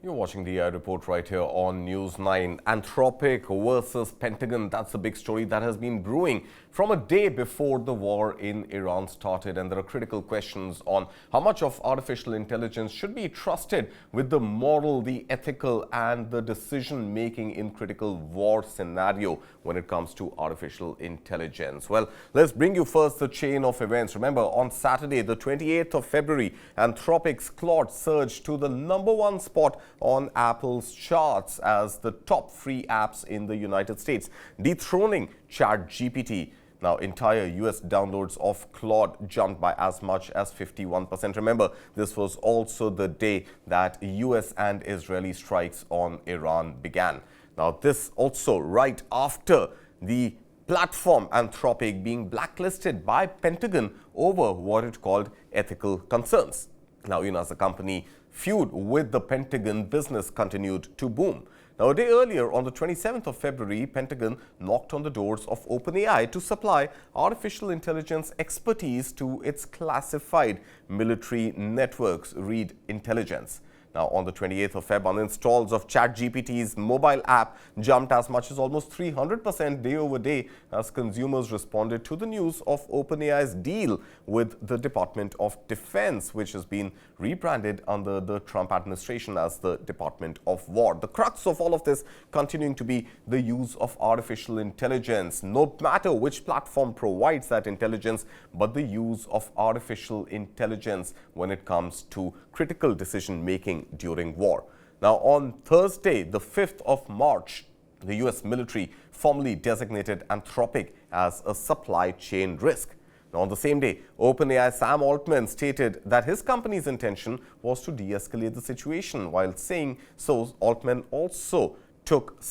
You're watching the report right here on News 9. Anthropic versus Pentagon. That's the big story that has been brewing from a day before the war in Iran started. And there are critical questions on how much of artificial intelligence should be trusted with the moral, the ethical and the decision making in critical war scenario when it comes to artificial intelligence. Well, let's bring you first the chain of events. Remember, on Saturday, the 28th of February, Anthropic's Claude surged to the #1 spot on Apple's charts as the top free apps in the United States, dethroning ChatGPT. Now, entire US downloads of Claude jumped by as much as 51%. Remember, this was also the day that US and Israeli strikes on Iran began. Now, this also right after the platform Anthropic being blacklisted by Pentagon over what it called ethical concerns. Now, as a company, feud with the Pentagon, business continued to boom. Now, a day earlier, on the 27th of February, Pentagon knocked on the doors of OpenAI to supply artificial intelligence expertise to its classified military networks, read intelligence. Now, on the 28th of Feb, uninstalls of ChatGPT's mobile app jumped as much as almost 300% day over day as consumers responded to the news of OpenAI's deal with the Department of Defense, which has been rebranded under the Trump administration as the Department of War. The crux of all of this continuing to be the use of artificial intelligence, no matter which platform provides that intelligence, but the use of artificial intelligence when it comes to critical decision making during war. Now, on Thursday, the 5th of March, the US military formally designated Anthropic as a supply chain risk. Now, on the same day, OpenAI Sam Altman stated that his company's intention was to de-escalate the situation. While saying so, Altman also took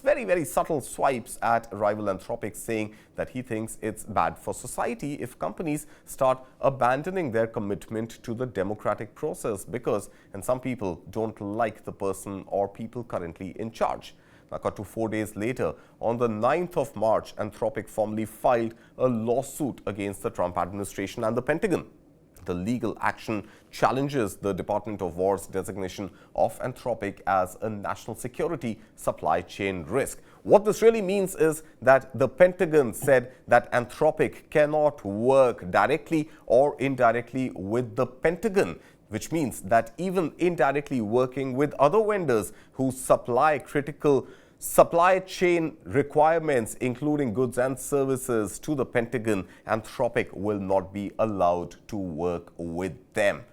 very subtle swipes at rival Anthropic, saying that he thinks it's bad for society if companies start abandoning their commitment to the democratic process because, and some people don't like the person or people currently in charge. Now, cut to 4 days later, on the 9th of March, Anthropic formally filed a lawsuit against the Trump administration and the Pentagon. The legal action challenges the Department of War's designation of Anthropic as a national security supply chain risk. What this really means is that the Pentagon said that Anthropic cannot work directly or indirectly with the Pentagon, which means that even indirectly working with other vendors who supply critical supply chain requirements, including goods and services to the Pentagon, Anthropic will not be allowed to work with them.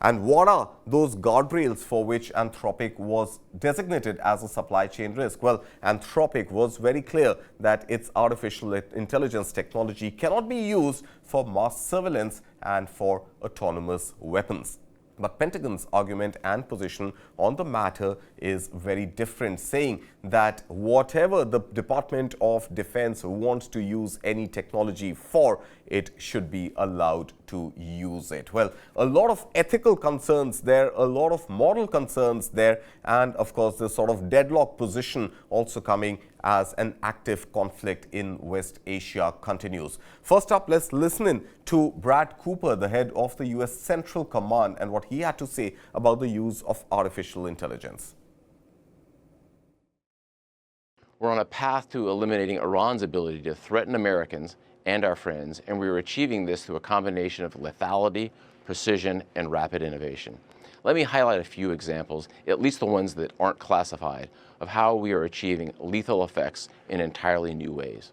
And what are those guardrails for which Anthropic was designated as a supply chain risk? Well, Anthropic was very clear that its artificial intelligence technology cannot be used for mass surveillance and for autonomous weapons. But Pentagon's argument and position on the matter is very different, saying that whatever the Department of Defense wants to use any technology for, it should be allowed to use it. Well, a lot of ethical concerns there, a lot of moral concerns there, and of course this sort of deadlock position also coming as an active conflict in West Asia continues. First up, let's listen in to Brad Cooper, the head of the US Central Command, and what he had to say about the use of artificial intelligence. We're on a path to eliminating Iran's ability to threaten Americans and our friends, and we are achieving this through a combination of lethality, precision, and rapid innovation. Let me highlight a few examples, at least the ones that aren't classified, of how we are achieving lethal effects in entirely new ways.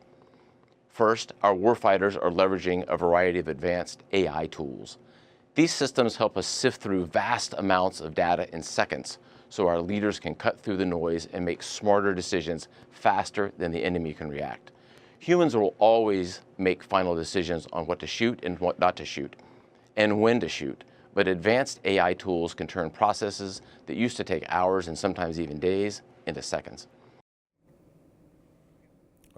First, our warfighters are leveraging a variety of advanced AI tools. These systems help us sift through vast amounts of data in seconds, so our leaders can cut through the noise and make smarter decisions faster than the enemy can react. Humans will always make final decisions on what to shoot and what not to shoot, and when to shoot. But advanced AI tools can turn processes that used to take hours and sometimes even days into seconds.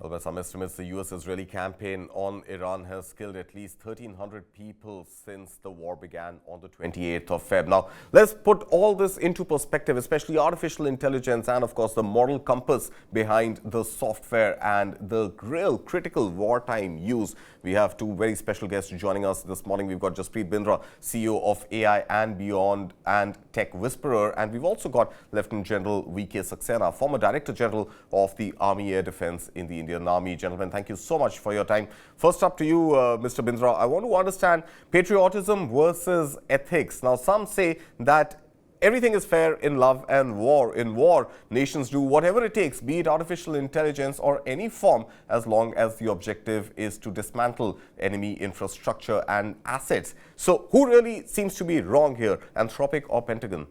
Well, by some estimates, the US-Israeli campaign on Iran has killed at least 1,300 people since the war began on the 28th of Feb. Now, let's put all this into perspective, especially artificial intelligence and, of course, the moral compass behind the software and the real critical wartime use. We have two very special guests joining us this morning. We've got Jaspreet Bindra, CEO of AI and Beyond and Tech Whisperer. And we've also got Lieutenant General V.K. Saxena, former Director General of the Army Air Defense in the Indian Army. Gentlemen, thank you so much for your time. First up to you, Mr. Bindra, I want to understand patriotism versus ethics. Now, some say that everything is fair in love and war. In war, nations do whatever it takes, be it artificial intelligence or any form, as long as the objective is to dismantle enemy infrastructure and assets. So who really seems to be wrong here, Anthropic or Pentagon?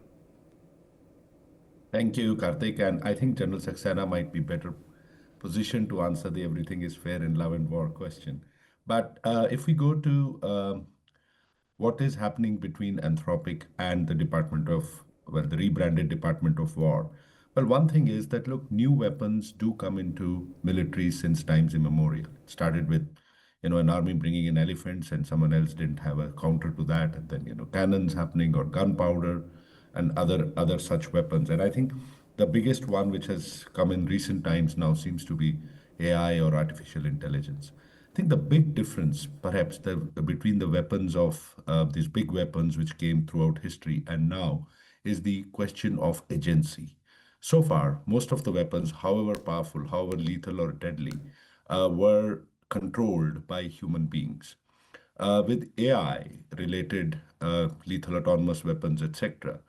Thank you, Karthik. And I think General Saxena might be better positioned to answer the everything is fair in love and war question. But if we go to what is happening between Anthropic and the the rebranded Department of War. Well, one thing is that, look, new weapons do come into military since times immemorial. It started with, an army bringing in elephants and someone else didn't have a counter to that. And then, cannons happening or gunpowder and other such weapons. And I think the biggest one which has come in recent times now seems to be AI or artificial intelligence. I think the big difference, perhaps, between the weapons of these big weapons which came throughout history and now is the question of agency. So far, most of the weapons, however powerful, however lethal or deadly, were controlled by human beings. With AI-related lethal autonomous weapons, etc.,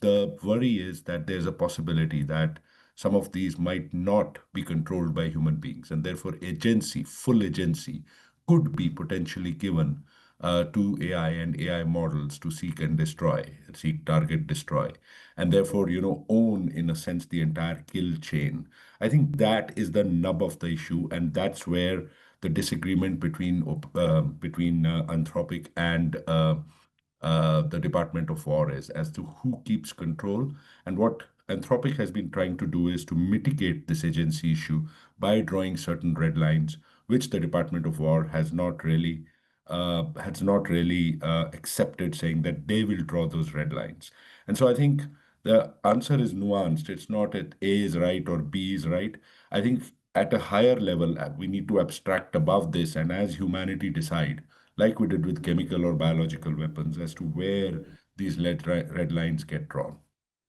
the worry is that there's a possibility that some of these might not be controlled by human beings, and therefore agency, full agency, could be potentially given to AI and AI models to seek and destroy, seek, target, destroy, and therefore, own, in a sense, the entire kill chain. I think that is the nub of the issue, and that's where the disagreement between Anthropic and the Department of War is, as to who keeps control. And what Anthropic has been trying to do is to mitigate this agency issue by drawing certain red lines, which the Department of War has not really accepted, saying that they will draw those red lines. And so I think the answer is nuanced. It's not that A is right or B is right. I think at a higher level, we need to abstract above this, and as humanity decide, like we did with chemical or biological weapons, as to where these red lines get drawn.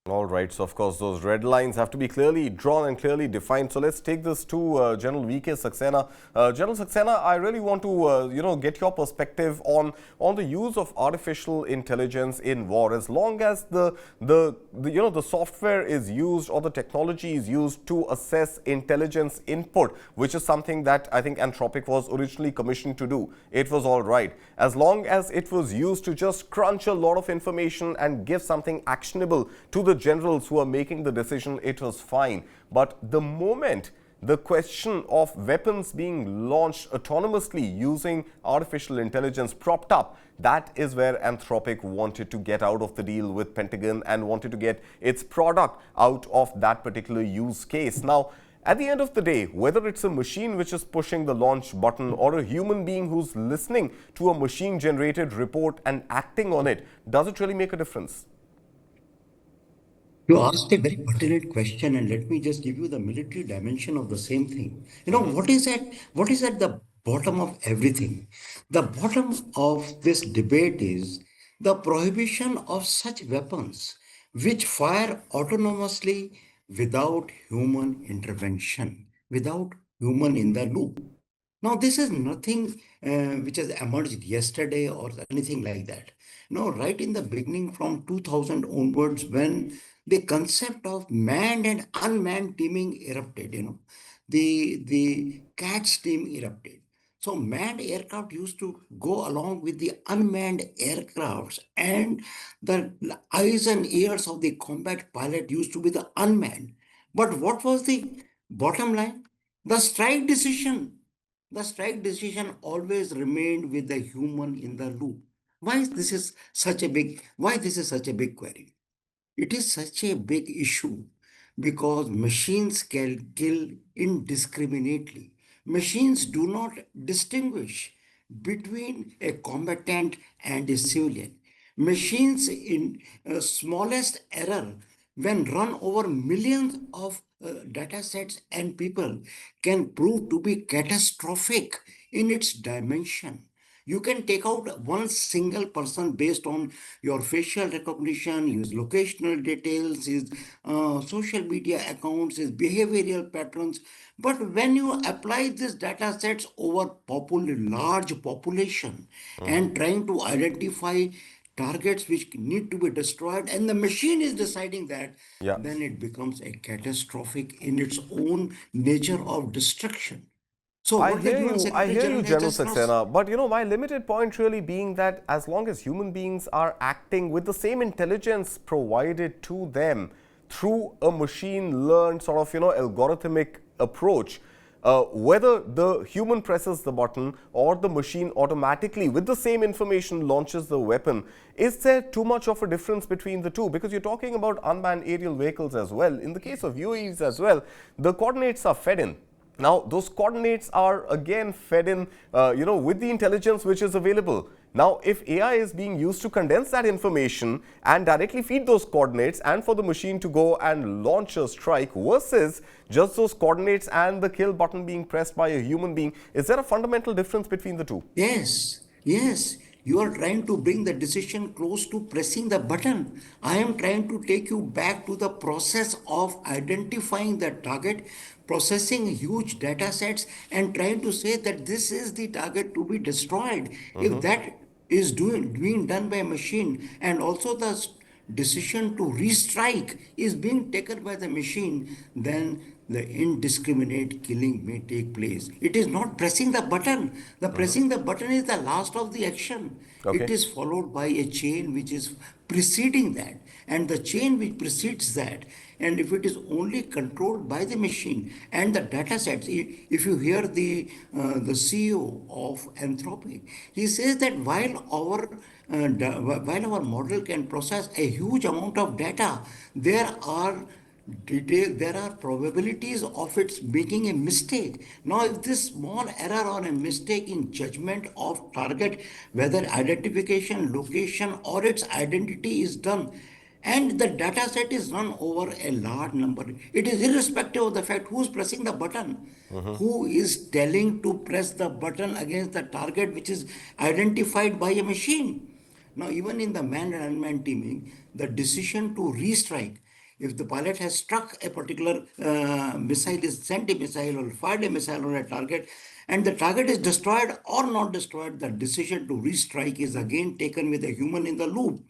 All right. So, of course, those red lines have to be clearly drawn and clearly defined. So, let's take this to General V.K. Saxena. General Saxena, I really want to, get your perspective on the use of artificial intelligence in war. As long as the software is used or the technology is used to assess intelligence input, which is something that I think Anthropic was originally commissioned to do, it was all right. As long as it was used to just crunch a lot of information and give something actionable to the generals who are making the decision, it was fine. But the moment the question of weapons being launched autonomously using artificial intelligence propped up, that is where Anthropic wanted to get out of the deal with Pentagon and wanted to get its product out of that particular use case. Now, at the end of the day, whether it's a machine which is pushing the launch button or a human being who's listening to a machine-generated report and acting on it, does it really make a difference? You asked a very pertinent question, and let me just give you the military dimension of the same thing. What is at the bottom of everything? The bottom of this debate is the prohibition of such weapons which fire autonomously without human intervention, without human in the loop. Now, this is nothing which has emerged yesterday or anything like that. No, right in the beginning, from 2000 onwards, when the concept of manned and unmanned teaming erupted, the CATS team erupted. So manned aircraft used to go along with the unmanned aircrafts, and the eyes and ears of the combat pilot used to be the unmanned. But what was the bottom line? The strike decision. The strike decision always remained with the human in the loop. Why this is such a big query? It is such a big issue because machines can kill indiscriminately. Machines do not distinguish between a combatant and a civilian. Machines in smallest error, when run over millions of data sets and people, can prove to be catastrophic in its dimension. You can take out one single person based on your facial recognition, his locational details, his social media accounts, his behavioral patterns. But when you apply these data sets over large population and trying to identify targets which need to be destroyed, and the machine is deciding that, Yeah. then it becomes a catastrophic in its own nature of destruction. So what the UN I Secretary hear you, General has General just now. Saxena. But my limited point really being that as long as human beings are acting with the same intelligence provided to them through a machine-learned sort of, algorithmic approach, whether the human presses the button or the machine automatically with the same information launches the weapon, is there too much of a difference between the two? Because you're talking about unmanned aerial vehicles as well. In the case of UAVs as well, the coordinates are fed in. Now, those coordinates are again fed in, with the intelligence which is available. Now, if AI is being used to condense that information and directly feed those coordinates and for the machine to go and launch a strike versus just those coordinates and the kill button being pressed by a human being, is there a fundamental difference between the two? Yes, yes. You are trying to bring the decision close to pressing the button. I am trying to take you back to the process of identifying the target, processing huge data sets, and trying to say that this is the target to be destroyed. If that is being done by a machine, and also the decision to restrike is being taken by the machine, then the indiscriminate killing may take place. It is not pressing the button. The pressing the button is the last of the action. It Okay. is followed by a chain which is preceding that, and the chain which precedes that. And if it is only controlled by the machine and the data sets, if you hear the CEO of Anthropic, he says that while our model can process a huge amount of data, there are probabilities of its making a mistake. Now, if this small error or a mistake in judgment of target, whether identification, location, or its identity is done, and the data set is run over a large number, it is irrespective of the fact who's pressing the button, who is telling to press the button against the target which is identified by a machine. Now, even in the manned and unmanned teaming, the decision to restrike, if the pilot has struck a particular missile, is sent a missile or fired a missile on a target, and the target is destroyed or not destroyed, the decision to restrike is again taken with a human in the loop.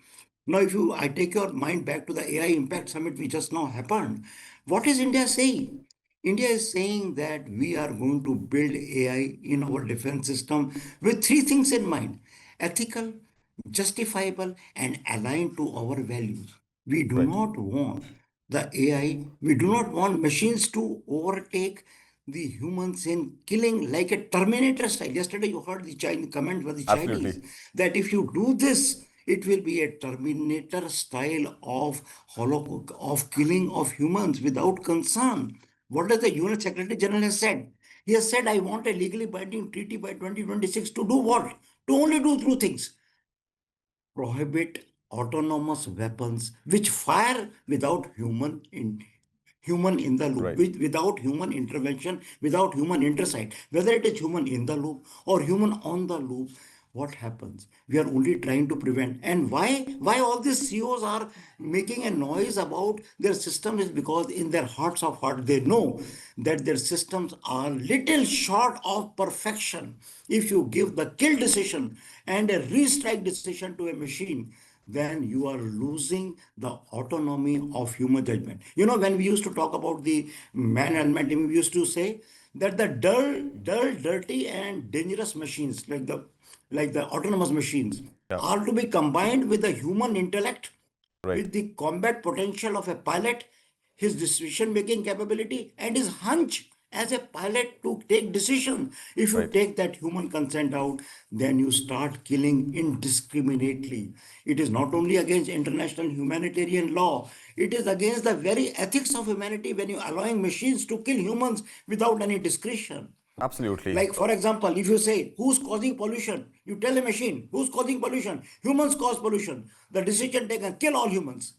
Now, I take your mind back to the AI Impact Summit which just now happened, what is India saying? India is saying that we are going to build AI in our defense system with three things in mind: ethical, justifiable, and aligned to our values. We do Right. not want we do not want machines to overtake the humans in killing like a Terminator style. Yesterday, you heard the Chinese comment by the Absolutely. Chinese that if you do this, it will be a Terminator style of of killing of humans without concern. What does the UN Secretary General has said? He has said, I want a legally binding treaty by 2026 to do what? To only do two things: prohibit autonomous weapons which fire without human in the loop, Right. without human intervention, without human intersight, whether it is human in the loop or human on the loop. What happens? We are only trying to prevent. And why all these CEOs are making a noise about their system is because in their hearts of heart they know that their systems are little short of perfection. If you give the kill decision and a restrike decision to a machine, then you are losing the autonomy of human judgment. When we used to talk about the man and man team, we used to say that the dull, dirty, and dangerous machines, like the autonomous machines, Yeah. are to be combined with the human intellect, Right. with the combat potential of a pilot, his decision making capability, and his hunch as a pilot to take decision. If you Right. take that human consent out, then you start killing indiscriminately. It is not only against international humanitarian law, it is against the very ethics of humanity when you're allowing machines to kill humans without any discretion. Absolutely. Like, for example, if you say, who's causing pollution? You tell a machine, who's causing pollution? Humans cause pollution. The decision taken, kill all humans.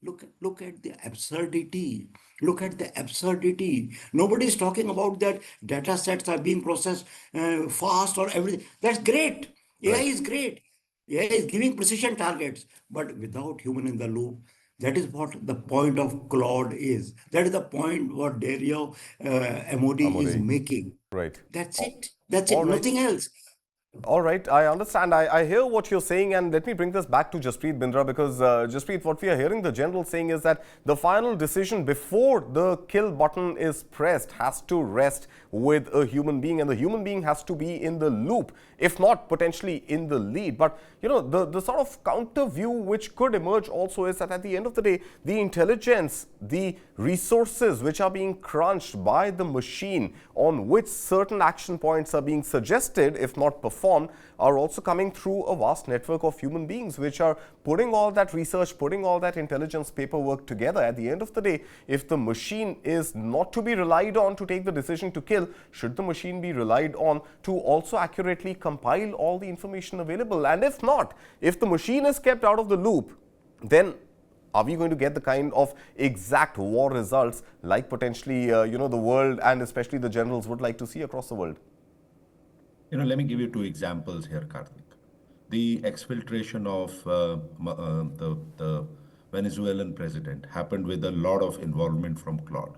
Look at the absurdity. Look at the absurdity. Nobody is talking about that data sets are being processed fast or everything. That's great. AI Right. is great. AI is giving precision targets, but without human in the loop. That is what the point of Claude is. That is the point what Dario MOD is Amore. making. Right. That's it. That's it. All right. Nothing else. All right, I understand. I hear what you're saying, and let me bring this back to Jasprit Bindra, because Jasprit, what we are hearing the general saying is that the final decision before the kill button is pressed has to rest with a human being, and the human being has to be in the loop, if not potentially in the lead. But you know, the sort of counter view which could emerge also is that at the end of the day, the intelligence, the resources which are being crunched by the machine on which certain action points are being suggested, if not performed, are also coming through a vast network of human beings which are putting all that research, putting all that intelligence paperwork together. At the end of the day, if the machine is not to be relied on to take the decision to kill, should the machine be relied on to also accurately compile all the information available? And if not, if the machine is kept out of the loop, then are we going to get the kind of exact war results like potentially the world and especially the generals would like to see across the world? Let me give you two examples here, Karthik. The exfiltration of the Venezuelan president happened with a lot of involvement from Claude,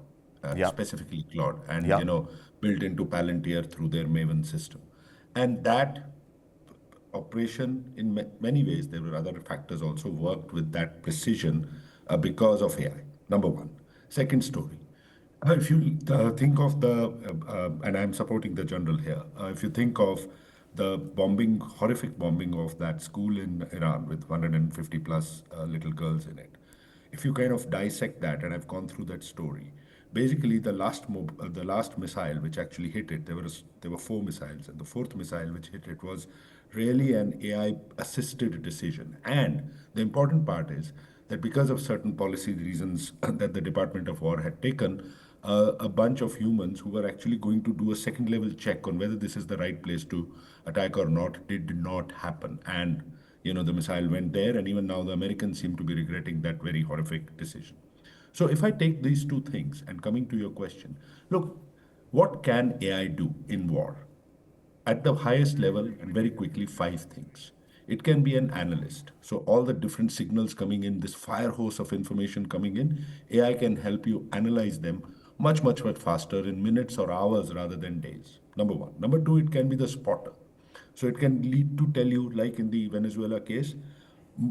Yeah. specifically Claude, and Yeah. built into Palantir through their Maven system. And that operation, in many ways, there were other factors also worked with that precision because of AI. Number one. Second story. If you think of and I'm supporting the general here, if you think of the bombing, horrific bombing of that school in Iran with 150 plus little girls in it, if you kind of dissect that, and I've gone through that story, basically the last missile which actually hit it, there were four missiles, and the fourth missile which hit it was really an AI assisted decision. And the important part is that because of certain policy reasons that the Department of War had taken, a bunch of humans who were actually going to do a second level check on whether this is the right place to attack or not did not happen. And the missile went there, and even now the Americans seem to be regretting that very horrific decision. So if I take these two things and coming to your question, look, what can AI do in war? At the highest level, and very quickly, five things. It can be an analyst. So all the different signals coming in, this fire hose of information coming in, AI can help you analyze them much, much, much faster in minutes or hours rather than days. Number one. Number two, it can be the spotter. So it can lead to tell you, like in the Venezuela case,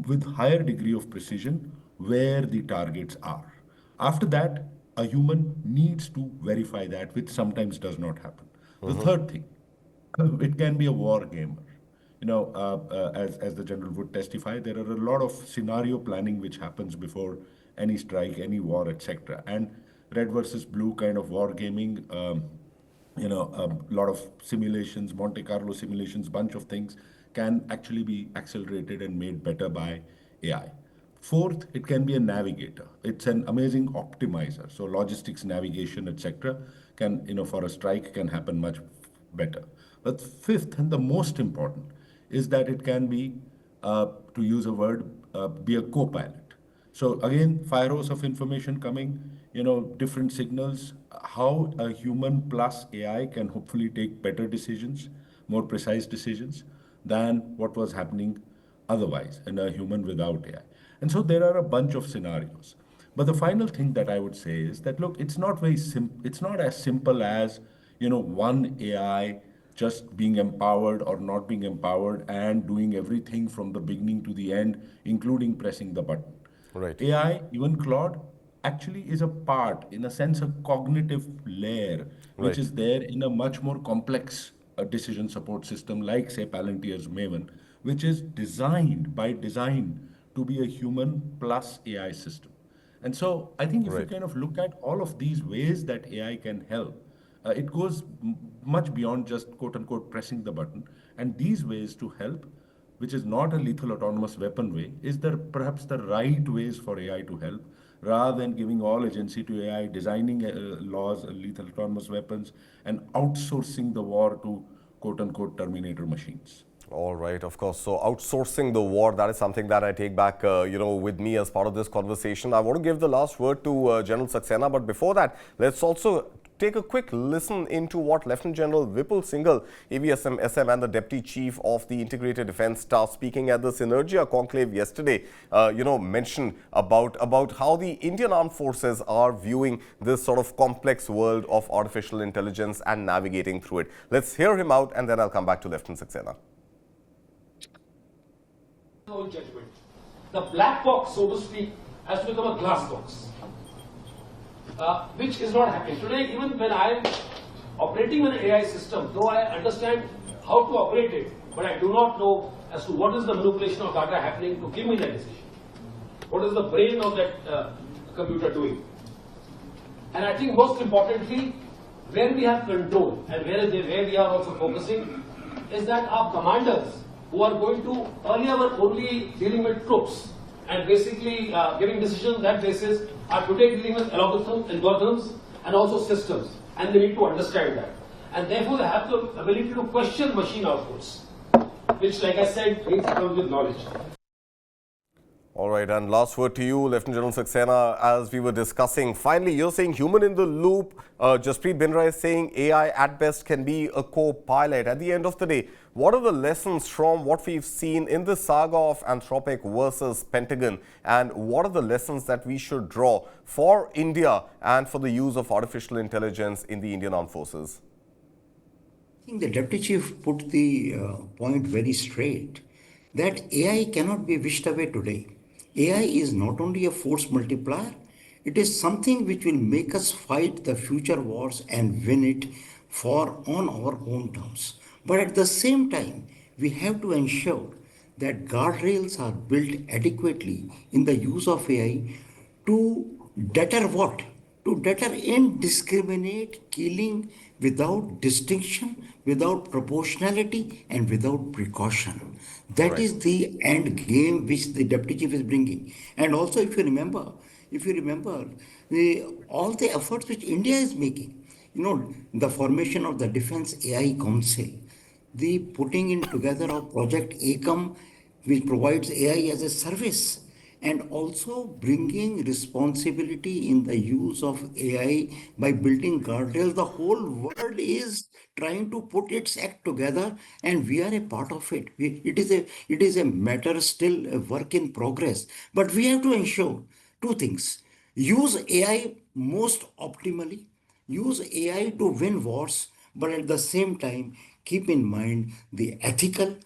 with higher degree of precision, where the targets are. After that, a human needs to verify that, which sometimes does not happen. The third thing, it can be a war gamer. As the general would testify, there are a lot of scenario planning which happens before any strike, any war, etc. And red versus blue kind of war gaming, a lot of simulations, Monte Carlo simulations, bunch of things can actually be accelerated and made better by AI. Fourth, it can be a navigator. It's an amazing optimizer. So logistics, navigation, etc. can, for a strike can happen much better. But fifth, and the most important, is that it can be, to use a word, be a co-pilot. So again, fire hose of information coming, different signals, how a human plus AI can hopefully take better decisions, more precise decisions than what was happening otherwise in a human without AI. And so there are a bunch of scenarios. But the final thing that I would say is that, look, it's not it's not as simple as, one AI just being empowered or not being empowered and doing everything from the beginning to the end, including pressing the button. Right. AI, even Claude, actually is a part, in a sense, a cognitive layer, which Right. is there in a much more complex decision support system like, say, Palantir's Maven, which is designed by design to be a human plus AI system. And so I think if you Right. kind of look at all of these ways that AI can help, It goes much beyond just quote unquote pressing the button. And these ways to help, which is not a lethal autonomous weapon way, is there perhaps the right ways for AI to help, rather than giving all agency to AI, designing laws, lethal autonomous weapons, and outsourcing the war to quote unquote Terminator machines. All right, of course. So outsourcing the war, that is something that I take back, with me as part of this conversation. I want to give the last word to General Saxena, but before that, let's also take a quick listen into what Lieutenant General Vipul Singhal, AVSM SM and the Deputy Chief of the Integrated Defence Staff, speaking at the Synergia conclave yesterday, mentioned about how the Indian Armed Forces are viewing this sort of complex world of artificial intelligence and navigating through it. Let's hear him out, and then I'll come back to Lieutenant Saxena. Judgment. The black box, so to speak, has to become a glass box, which is not happening today. Even when I am operating an AI system, though I understand how to operate it, but I do not know as to what is the manipulation of data happening to give me that decision. What is the brain of that computer doing? And I think most importantly, where we have control and where we are also focusing is that our commanders, who are going to, earlier were only dealing with troops and basically giving decisions on that basis, are today dealing with algorithms and also systems, and they need to understand that. And therefore they have the ability to question machine outputs, which, like I said, comes with knowledge. All right, and last word to you, Lieutenant General Saxena. As we were discussing, finally, you're saying human in the loop. Jasprit Bindra is saying AI at best can be a co-pilot. At the end of the day, what are the lessons from what we've seen in the saga of Anthropic versus Pentagon? And what are the lessons that we should draw for India and for the use of artificial intelligence in the Indian Armed Forces? I think the Deputy Chief put the point very straight, that AI cannot be wished away today. AI is not only a force multiplier, it is something which will make us fight the future wars and win it on our own terms. But at the same time, we have to ensure that guardrails are built adequately in the use of AI to deter what? To deter indiscriminate killing without distinction, without proportionality, and without precaution. That is the end game which the Deputy Chief is bringing. And also, if you remember, all the efforts which India is making, the formation of the Defense AI Council, the putting in together of Project ACOM, which provides AI as a service, and also bringing responsibility in the use of AI by building guardrails. The whole world is trying to put its act together, and we are a part of it. It is a matter, still a work in progress. But we have to ensure two things: use AI most optimally, use AI to win wars, but at the same time, keep in mind the ethical,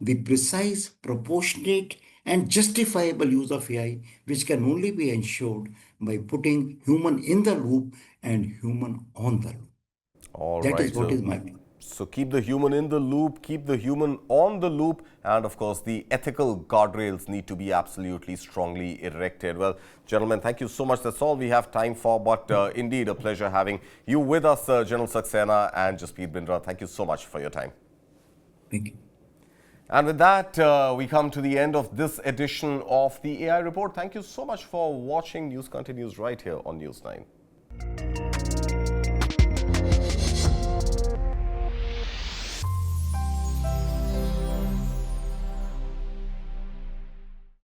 the precise, proportionate, and justifiable use of AI, which can only be ensured by putting human in the loop and human on the loop. All That right. is what is my view. So keep the human in the loop, keep the human on the loop, and of course the ethical guardrails need to be absolutely strongly erected. Well, gentlemen, thank you so much. That's all we have time for, but indeed a pleasure having you with us, General Saxena and Jasprit Bindra. Thank you so much for your time. Thank you. And with that, we come to the end of this edition of the AI Report. Thank you so much for watching. News continues right here on News 9.